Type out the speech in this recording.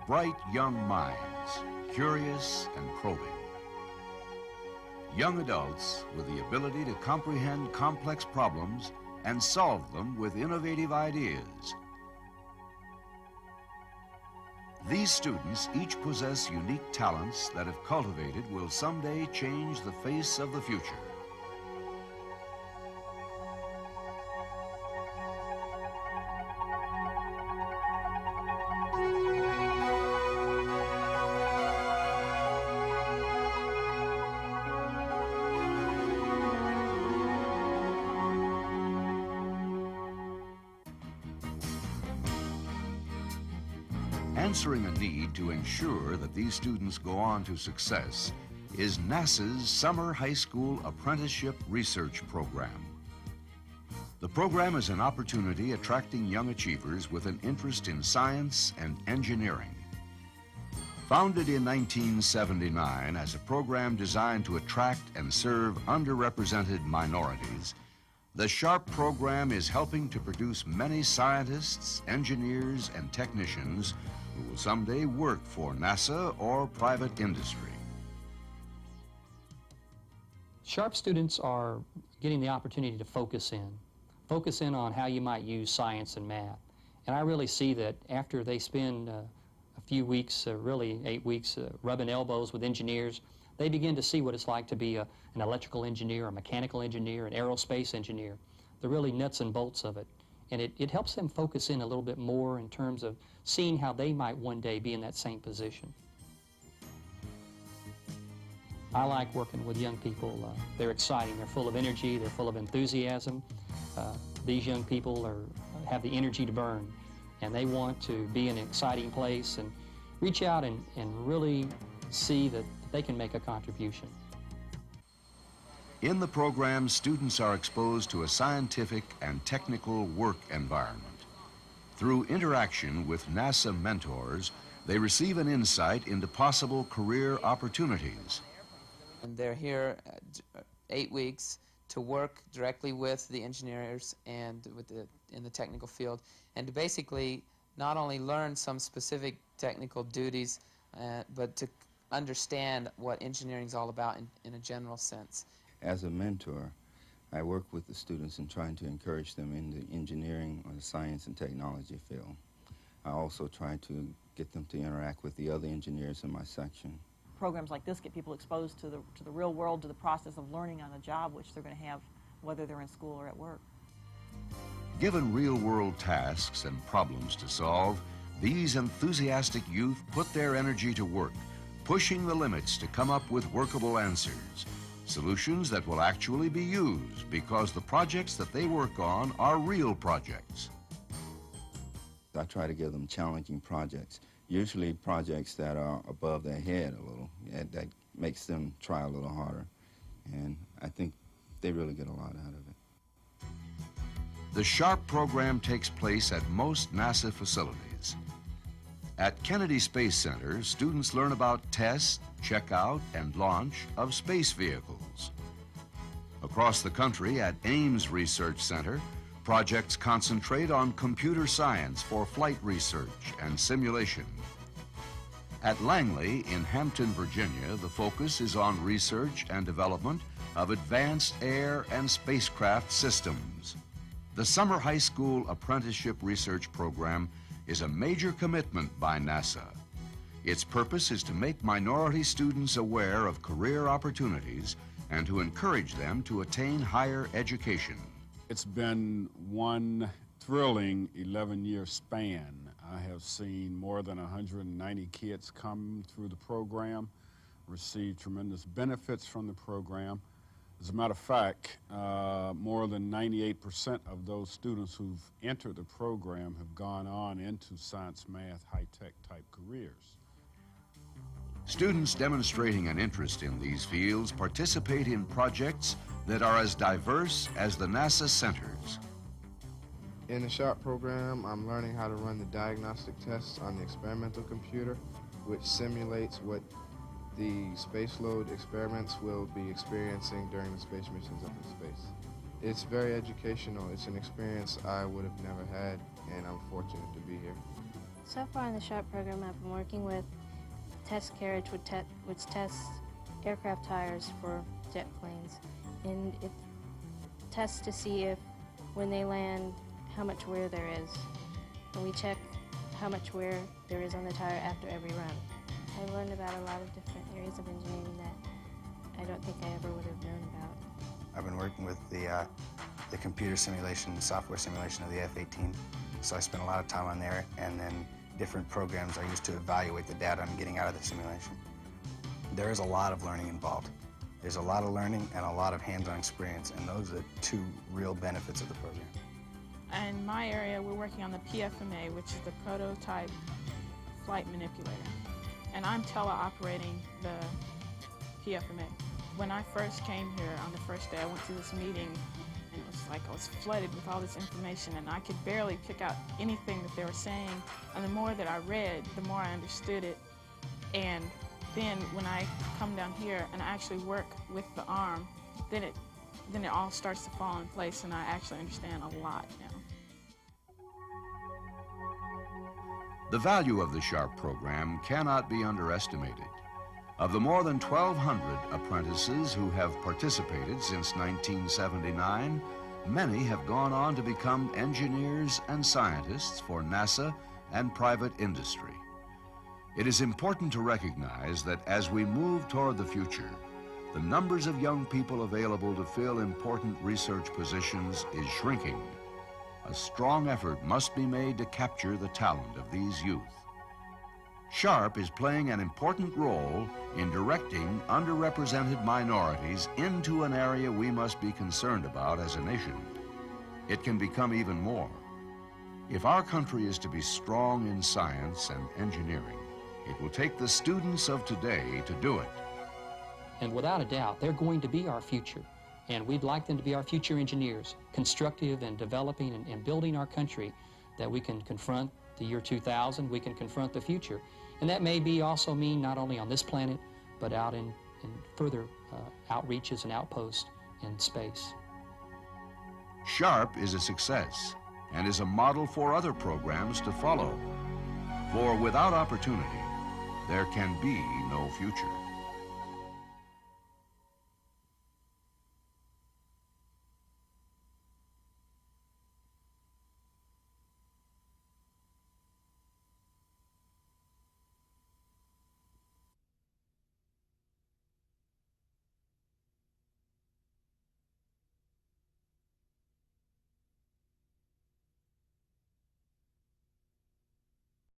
bright young minds, curious and probing. Young adults with the ability to comprehend complex problems and solve them with innovative ideas. These students each possess unique talents that, if cultivated, will someday change the face of the future. Answering a need to ensure that these students go on to success is NASA's Summer High School Apprenticeship Research Program. The program is an opportunity attracting young achievers with an interest in science and engineering. Founded in 1979 as a program designed to attract and serve underrepresented minorities, the SHARP program is helping to produce many scientists, engineers, and technicians who will someday work for NASA or private industry. SHARP students are getting the opportunity to focus in on how you might use science and math. And I really see that after they spend a few weeks, really 8 weeks, rubbing elbows with engineers, they begin to see what it's like to be an electrical engineer, a mechanical engineer, an aerospace engineer, the really nuts and bolts of it. And it helps them focus in a little bit more in terms of seeing how they might one day be in that same position. I like working with young people. They're exciting, they're full of energy, they're full of enthusiasm. These young people have the energy to burn, and they want to be in an exciting place and reach out and really see that they can make a contribution. In the program, students are exposed to a scientific and technical work environment. Through interaction with NASA mentors, they receive an insight into possible career opportunities. And they're here 8 weeks to work directly with the engineers and in the technical field, and to basically not only learn some specific technical duties, but to understand what engineering is all about in a general sense. As a mentor, I work with the students in trying to encourage them in the engineering or the science and technology field. I also try to get them to interact with the other engineers in my section. Programs like this get people exposed to the real world, to the process of learning on a job which they're going to have whether they're in school or at work. Given real-world tasks and problems to solve, these enthusiastic youth put their energy to work, pushing the limits to come up with workable answers. Solutions that will actually be used because the projects that they work on are real projects. I try to give them challenging projects, usually projects that are above their head a little, that makes them try a little harder, and I think they really get a lot out of it. The SHARP program takes place at most NASA facilities. At Kennedy Space Center, students learn about test, checkout, and launch of space vehicles. Across the country at Ames Research Center, projects concentrate on computer science for flight research and simulation. At Langley in Hampton, Virginia, the focus is on research and development of advanced air and spacecraft systems. The Summer High School Apprenticeship Research Program is a major commitment by NASA. Its purpose is to make minority students aware of career opportunities and to encourage them to attain higher education. It's been one thrilling 11-year span. I have seen more than 190 kids come through the program, receive tremendous benefits from the program. As a matter of fact, more than 98% of those students who've entered the program have gone on into science, math, high-tech type careers. Students demonstrating an interest in these fields participate in projects that are as diverse as the NASA centers. In the SHARP program, I'm learning how to run the diagnostic tests on the experimental computer, which simulates what the space load experiments will be experiencing during the space missions up in space. It's very educational. It's an experience I would have never had, and I'm fortunate to be here. So far in the SHARP program, I've been working with test carriage, which tests aircraft tires for jet planes. And it tests to see if, when they land, how much wear there is. And we check how much wear there is on the tire after every run. I learned about a lot of different areas of engineering that I don't think I ever would have known about. I've been working with the computer simulation, software simulation of the F-18, so I spent a lot of time on there, and then different programs I used to evaluate the data I'm getting out of the simulation. There is a lot of learning involved. There's a lot of learning and a lot of hands-on experience, and those are two real benefits of the program. In my area, we're working on the PFMA, which is the Prototype Flight Manipulator, and I'm teleoperating the PFMA. When I first came here on the first day, I went to this meeting, and it was like I was flooded with all this information, and I could barely pick out anything that they were saying. And the more that I read, the more I understood it. And then when I come down here and I actually work with the arm, then it all starts to fall in place, and I actually understand a lot now. The value of the SHARP program cannot be underestimated. Of the more than 1,200 apprentices who have participated since 1979, many have gone on to become engineers and scientists for NASA and private industry. It is important to recognize that as we move toward the future, the numbers of young people available to fill important research positions is shrinking. A strong effort must be made to capture the talent of these youth. SHARP is playing an important role in directing underrepresented minorities into an area we must be concerned about as a nation. It can become even more. If our country is to be strong in science and engineering, it will take the students of today to do it. And without a doubt, they're going to be our future. And we'd like them to be our future engineers, constructive and developing and building our country, that we can confront the year 2000, we can confront the future. And that may be also mean not only on this planet, but out in further outreaches and outposts in space. SHARP is a success and is a model for other programs to follow. For without opportunity, there can be no future.